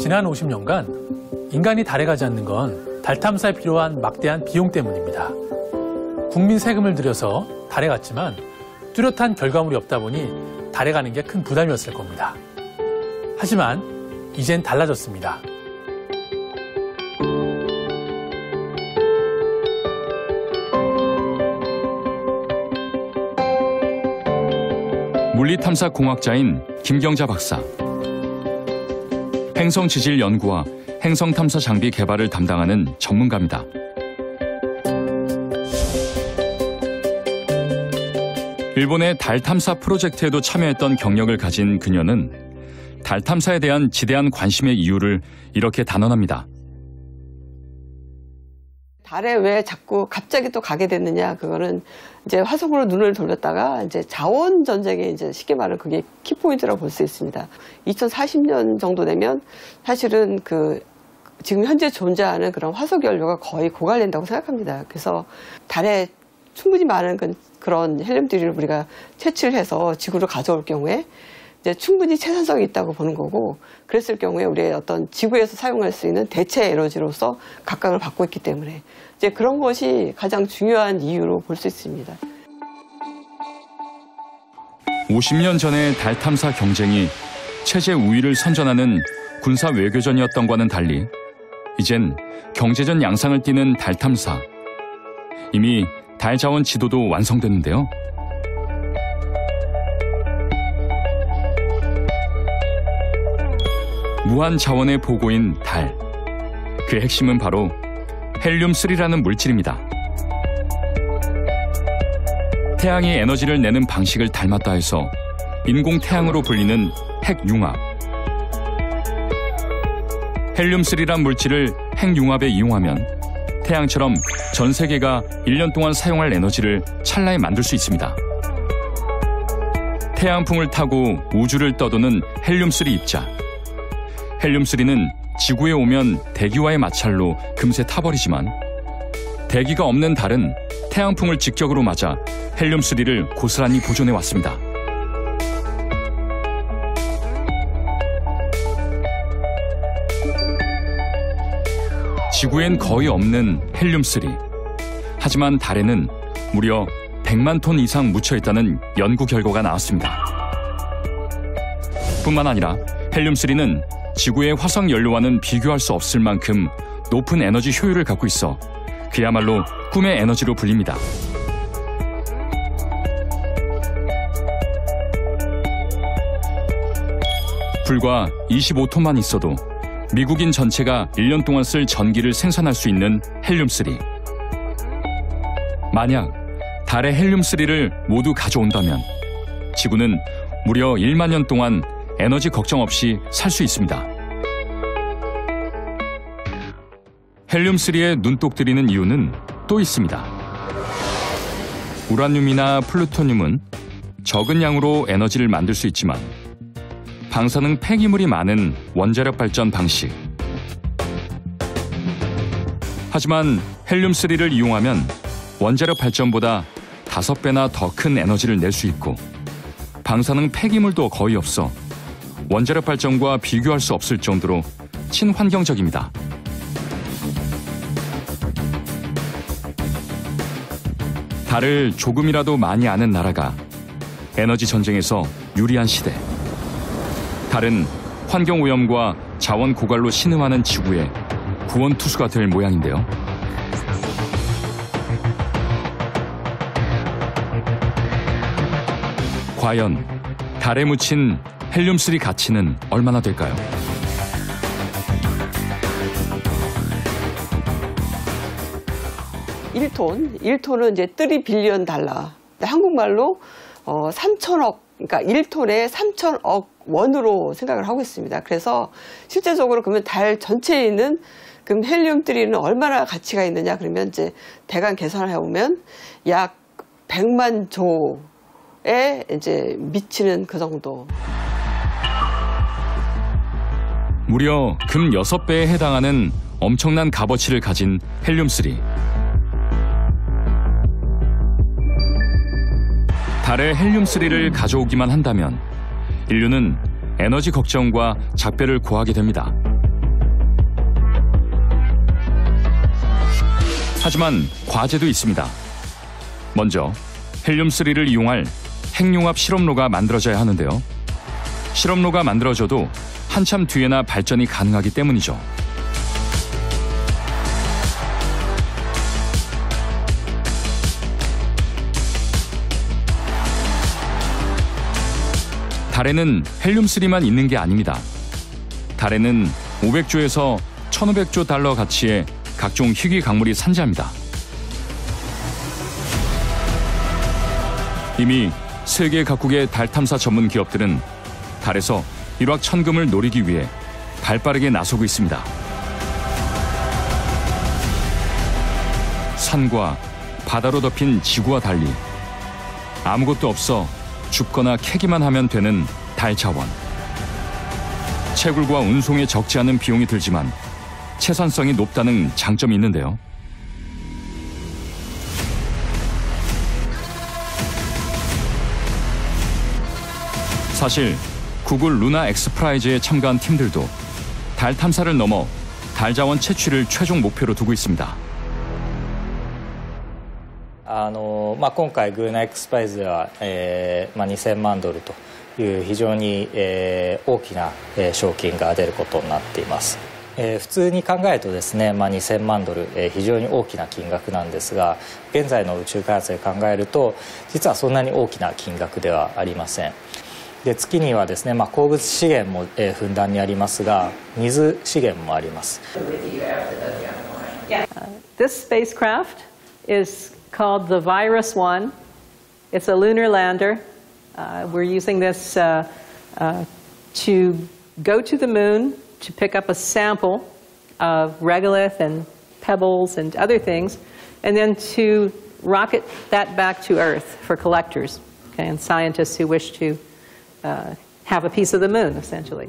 지난 50년간 인간이 달에 가지 않는 건 달 탐사에 필요한 막대한 비용 때문입니다. 국민 세금을 들여서 달에 갔지만 뚜렷한 결과물이 없다 보니 달에 가는 게 큰 부담이었을 겁니다. 하지만 이젠 달라졌습니다. 물리탐사공학자인 김경자 박사. 행성 지질 연구와 행성 탐사 장비 개발을 담당하는 전문가입니다. 일본의 달 탐사 프로젝트에도 참여했던 경력을 가진 그녀는 달 탐사에 대한 지대한 관심의 이유를 이렇게 단언합니다. 달에 왜 자꾸 갑자기 또 가게 됐느냐, 그거는 이제 화성으로 눈을 돌렸다가 이제 자원 전쟁에 이제 쉽게 말하면 그게 키포인트라고 볼 수 있습니다. 2040년 정도 되면 사실은 지금 현재 존재하는 그런 화석 연료가 거의 고갈된다고 생각합니다. 그래서 달에 충분히 많은 그런 헬륨들을 우리가 채취를 해서 지구로 가져올 경우에 이제 충분히 채산성이 있다고 보는 거고, 그랬을 경우에 우리의 어떤 지구에서 사용할 수 있는 대체 에너지로서 각광을 받고 있기 때문에 이제 그런 것이 가장 중요한 이유로 볼 수 있습니다. 50년 전의 달 탐사 경쟁이 체제 우위를 선전하는 군사 외교전이었던과는 달리 이젠 경제전 양상을 띠는 달 탐사. 이미 달 자원 지도도 완성됐는데요. 무한 자원의 보고인 달. 그 핵심은 바로 헬륨3라는 물질입니다. 태양이 에너지를 내는 방식을 닮았다 해서 인공 태양으로 불리는 핵융합. 헬륨3란 물질을 핵융합에 이용하면 태양처럼 전 세계가 1년 동안 사용할 에너지를 찰나에 만들 수 있습니다. 태양풍을 타고 우주를 떠도는 헬륨3 입자. 헬륨3는 지구에 오면 대기와의 마찰로 금세 타버리지만 대기가 없는 달은 태양풍을 직격으로 맞아 헬륨3를 고스란히 보존해 왔습니다. 지구엔 거의 없는 헬륨3. 하지만 달에는 무려 100만 톤 이상 묻혀 있다는 연구 결과가 나왔습니다. 뿐만 아니라 헬륨3는 지구의 화석 연료와는 비교할 수 없을 만큼 높은 에너지 효율을 갖고 있어 그야말로 꿈의 에너지로 불립니다. 불과 25톤만 있어도 미국인 전체가 1년 동안 쓸 전기를 생산할 수 있는 헬륨3. 만약 달에 헬륨3를 모두 가져온다면 지구는 무려 1만 년 동안 에너지 걱정 없이 살 수 있습니다. 헬륨3에 눈독 들이는 이유는 또 있습니다. 우라늄이나 플루토늄은 적은 양으로 에너지를 만들 수 있지만 방사능 폐기물이 많은 원자력 발전 방식. 하지만 헬륨3를 이용하면 원자력 발전보다 5배나 더 큰 에너지를 낼 수 있고 방사능 폐기물도 거의 없어 원자력 발전과 비교할 수 없을 정도로 친환경적입니다. 달을 조금이라도 많이 아는 나라가 에너지 전쟁에서 유리한 시대. 달은 환경오염과 자원 고갈로 신음하는 지구의 구원투수가 될 모양인데요. 과연 달에 묻힌 헬륨3 가치는 얼마나 될까요? (1톤은) 이제 $3 빌리언. 한국말로 3천억, 그러니까 1톤에 3천억 원으로 생각을 하고 있습니다. 그래서 실제적으로 그러면 달 전체에 있는 그럼 헬륨3는 얼마나 가치가 있느냐, 그러면 이제 대강 계산을 해보면 약 100만 조에 이제 미치는 그 정도. 무려 금 6배에 해당하는 엄청난 값어치를 가진 헬륨3. 달에 헬륨3를 가져오기만 한다면 인류는 에너지 걱정과 작별을 고하게 됩니다. 하지만 과제도 있습니다. 먼저 헬륨3를 이용할 핵융합 실험로가 만들어져야 하는데요. 실험로가 만들어져도 한참 뒤에나 발전이 가능하기 때문이죠. 달에는 헬륨3만 있는 게 아닙니다. 달에는 500조에서 1,500조 달러 가치의 각종 희귀 광물이 산재합니다. 이미 세계 각국의 달 탐사 전문 기업들은 달에서 일확천금을 노리기 위해 발빠르게 나서고 있습니다. 산과 바다로 덮인 지구와 달리 아무것도 없어 줍거나 캐기만 하면 되는 달 자원. 채굴과 운송에 적지 않은 비용이 들지만 채산성이 높다는 장점이 있는데요. 사실 구글 루나 엑스프라이즈에 참가한 팀들도 달 탐사를 넘어 달 자원 채취를 최종 목표로 두고 있습니다. 今回グーナエクスパイズでは、2000万ドルという非常に、大きな、賞金が出ることになっています。普通に考えるとですね、2000万ドル、非常に大きな金額なんですが、現在の宇宙開発で考えると実はそんなに大きな金額ではありません。で、月にはですね、鉱物資源も、ふんだんにありますが、水資源もあります。This spacecraft is called the Virus-1. It's a lunar lander. We're using this to go to the moon to pick up a sample of regolith and pebbles and other things, and then to rocket that back to Earth for collectors, okay, and scientists who wish to have a piece of the moon, essentially.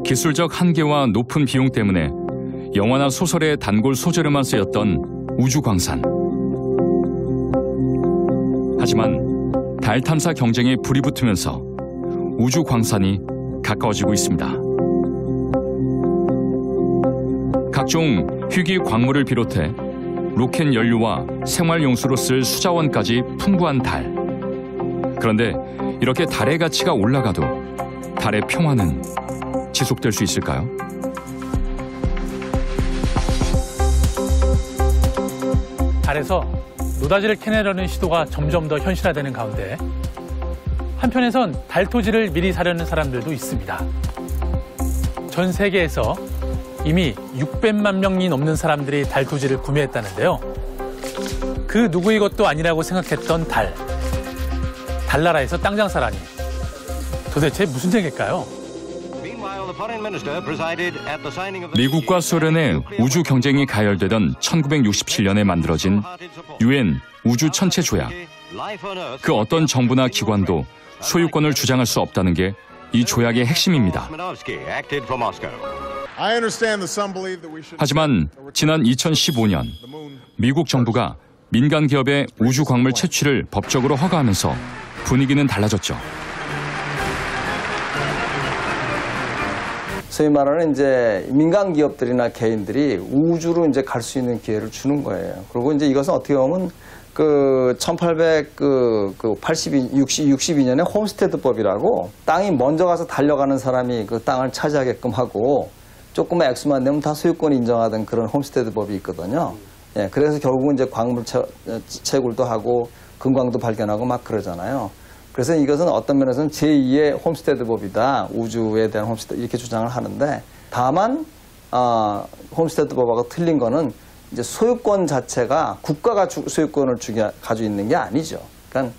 기술적 한계와 높은 비용 때문에 영화나 소설의 단골 소재로만 쓰였던 우주광산. 하지만 달 탐사 경쟁에 불이 붙으면서 우주광산이 가까워지고 있습니다. 각종 희귀 광물을 비롯해 로켓 연료와 생활용수로 쓸 수자원까지 풍부한 달. 그런데 이렇게 달의 가치가 올라가도 달의 평화는 지속될 수 있을까요? 달에서 노다지를 캐내려는 시도가 점점 더 현실화되는 가운데 한편에선 달 토지를 미리 사려는 사람들도 있습니다. 전 세계에서 이미 600만 명이 넘는 사람들이 달 토지를 구매했다는데요. 그 누구의 것도 아니라고 생각했던 달. 달나라에서 땅 장사라니. 도대체 무슨 얘기일까요? 미국과 소련의 우주 경쟁이 가열되던 1967년에 만들어진 UN 우주 천체 조약. 그 어떤 정부나 기관도 소유권을 주장할 수 없다는 게 이 조약의 핵심입니다. 하지만 지난 2015년 미국 정부가 민간 기업의 우주 광물 채취를 법적으로 허가하면서 분위기는 달라졌죠. 소위 말하는 이제 민간 기업들이나 개인들이 우주로 이제 갈 수 있는 기회를 주는 거예요. 그리고 이제 이것은 어떻게 보면 그 1862년에 홈스테드법이라고 땅이 먼저 가서 달려가는 사람이 그 땅을 차지하게끔 하고 조금의 액수만 내면 다 소유권 인정하던 그런 홈스테드법이 있거든요. 예, 그래서 결국은 이제 광물 채굴도 하고 금광도 발견하고 막 그러잖아요. 그래서 이것은 어떤 면에서는 제2의 홈스테드법이다. 우주에 대한 홈스테드 이렇게 주장을 하는데 다만 홈스테드법하고 틀린 거는 이제 소유권 자체가 국가가 소유권을 가지고 있는 게 아니죠. 그러니까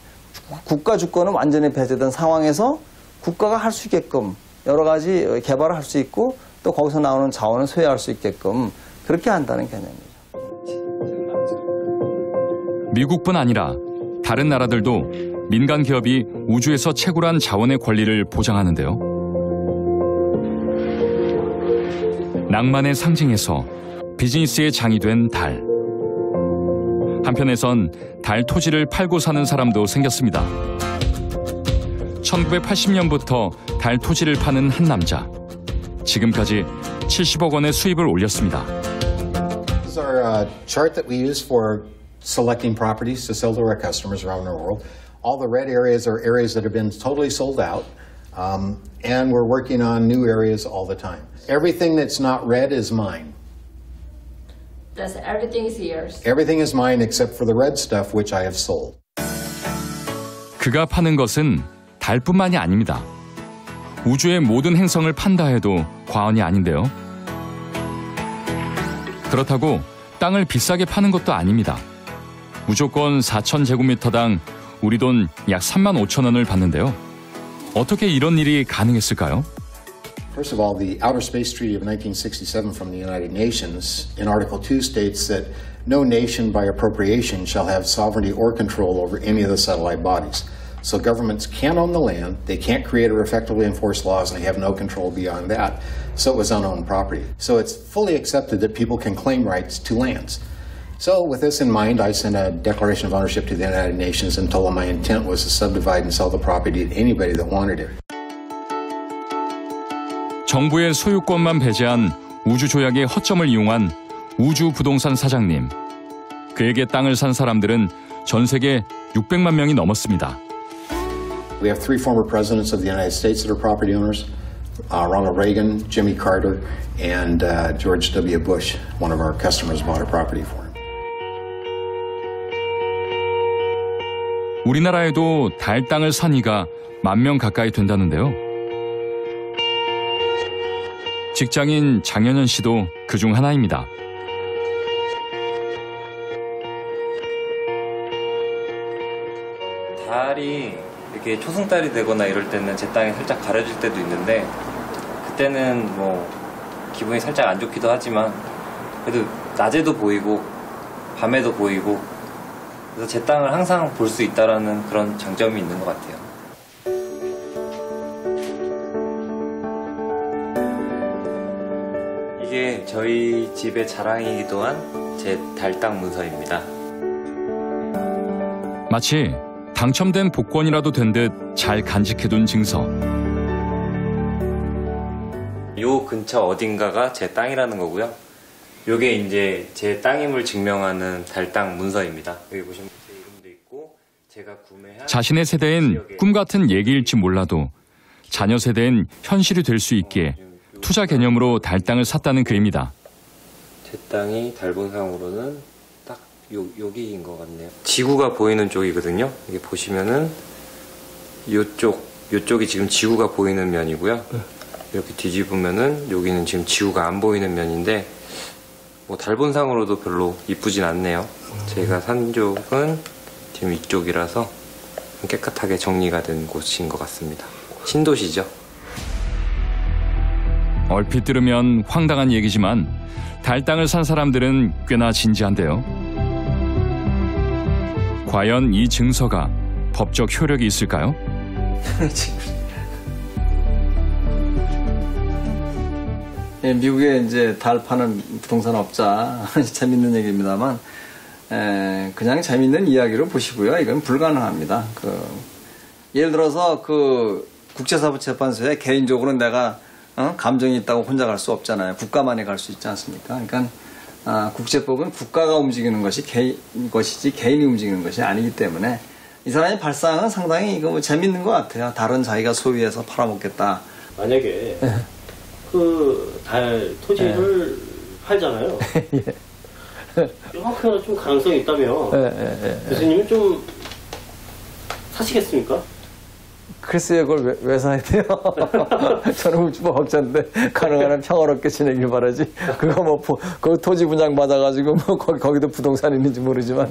국가 주권은 완전히 배제된 상황에서 국가가 할 수 있게끔 여러 가지 개발을 할 수 있고 또 거기서 나오는 자원을 소유할 수 있게끔 그렇게 한다는 개념이죠. 미국뿐 아니라 다른 나라들도 민간 기업이 우주에서 채굴한 자원의 권리를 보장하는데요. 낭만의 상징에서 비즈니스의 장이 된 달. 한편에선 달 토지를 팔고 사는 사람도 생겼습니다. 1980년부터 달 토지를 파는 한 남자. 지금까지 70억 원의 수입을 올렸습니다. This is our chart that we use for selecting properties to sell to our customers around the world. All the red areas are areas that have been totally sold out, and we're working on new areas all the time. Everything that's not red is mine. That's everything is yours. Everything is mine except for the red stuff, which I have sold. 그가 파는 것은 달뿐만이 아닙니다. 우주의 모든 행성을 판다 해도 과언이 아닌데요. 그렇다고 땅을 비싸게 파는 것도 아닙니다. 무조건 4,000제곱미터당 우리 돈 약 35,000원을 받는데요. 어떻게 이런 일이 가능했을까요? First of all, the Outer Space Treaty of 1967 from the United Nations in Article 2 states that no nation by appropriation shall have sovereignty or control over any of the satellite bodies. So governments can't own the land, they can't create or effectively enforce laws, and they have no control beyond that. So it was unowned property. So it's fully accepted that people can claim rights to lands. So with this in mind, I sent a declaration of ownership to the United Nations and told them my intent was to subdivide and sell the property to anybody that wanted it. 정부의 소유권만 배제한 우주조약의 허점을 이용한 우주부동산 사장님. 그에게 땅을 산 사람들은 전 세계 600만 명이 넘었습니다. We have 3 former presidents of the United States that are property owners. Ronald Reagan, Jimmy Carter, and George W. Bush. One of our customers bought a property for him. 우리나라에도 달 땅을 산 이가 10,000명 가까이 된다는데요. 직장인 장현현 씨도 그중 하나입니다. 달이 이렇게 초승달이 되거나 이럴 때는 제 땅이 살짝 가려질 때도 있는데 그때는 뭐 기분이 살짝 안 좋기도 하지만 그래도 낮에도 보이고 밤에도 보이고 그래서 제 땅을 항상 볼 수 있다라는 그런 장점이 있는 것 같아요. 이게 저희 집의 자랑이기도 한 제 달땅 문서입니다. 마치 당첨된 복권이라도 된 듯 잘 간직해둔 증서. 요 근처 어딘가가 제 땅이라는 거고요. 요게 이제 제 땅임을 증명하는 달땅 문서입니다. 여기 보시면 제 이름도 있고 제가 구매한 자신의 세대엔 꿈 같은 얘기일지 몰라도 자녀 세대엔 현실이 될 수 있기에 투자 개념으로 달 땅을 샀다는 글입니다. 제 땅이 달본상으로는 딱 여기인 것 같네요. 지구가 보이는 쪽이거든요. 이게 보시면은 요쪽이 지금 지구가 보이는 면이고요. 이렇게 뒤집으면은 여기는 지금 지구가 안 보이는 면인데 뭐 달본상으로도 별로 이쁘진 않네요. 제가 산 쪽은 지금 이쪽이라서 깨끗하게 정리가 된 곳인 것 같습니다. 신도시죠. 얼핏 들으면 황당한 얘기지만 달 땅을 산 사람들은 꽤나 진지한데요. 과연 이 증서가 법적 효력이 있을까요? 예, 미국에 이제 달 파는 부동산 업자 재밌는 얘기입니다만 그냥 재밌는 이야기로 보시고요. 이건 불가능합니다. 예를 들어서 국제사법재판소에 개인적으로 내가 감정이 있다고 혼자 갈 수 없잖아요. 국가만이 갈 수 있지 않습니까? 그러니까 국제법은 국가가 움직이는 것이지 개인이 움직이는 것이 아니기 때문에 이 사람의 발상은 상당히 이거 뭐 재밌는 것 같아요. 달은 자기가 소유해서 팔아먹겠다. 만약에 그 달 토지를 팔잖아요. 혹여나 좀 가능성이 있다면 교수님은 좀 사시겠습니까? 글쎄요, 그걸 왜 사야 돼요? 저는 우주법학자인데 가능한 평화롭게 지내길 바라지. 그거 뭐 그 토지 분양 받아가지고 뭐 거기도 부동산 있는지 모르지만.